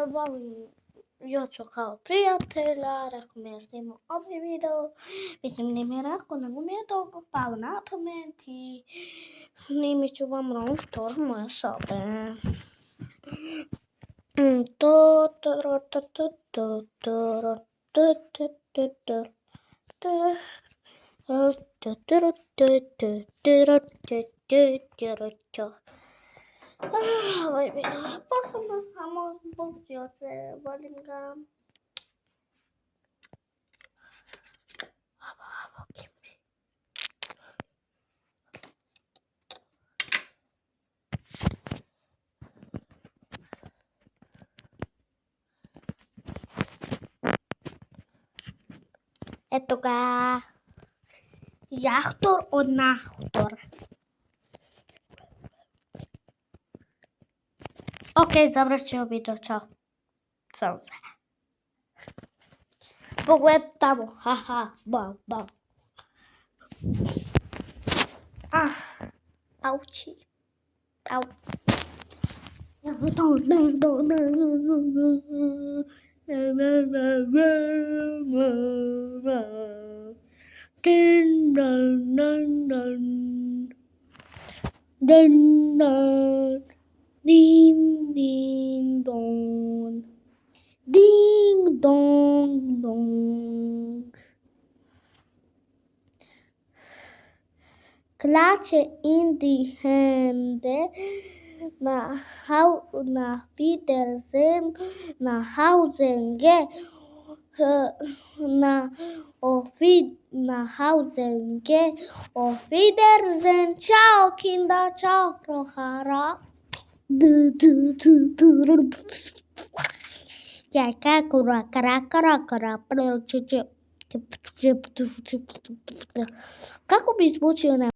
Јоцо као пријателја, рекол ми ја снимам овој видео, мислим не ми рекол, него ми е тоа пало на памет и снимиќу вам раунд 2 моја собе. Овој видео е посебно само због Ѓоце, волим ga. Ето ga. Јахтор од Нахтор. Океј, завршио видео, чао. Само се. Поглед тамо, ха-ха, бам, бам. Аучи. Ау. Ding ding dong. Ding dong dong. Klatsche in die Hände. Na Wiedersehen. Nach Hause geh. Nach Hause geh. Auf Wiedersehen. Ciao, Kinder. Ciao, Rohara. Како би звучио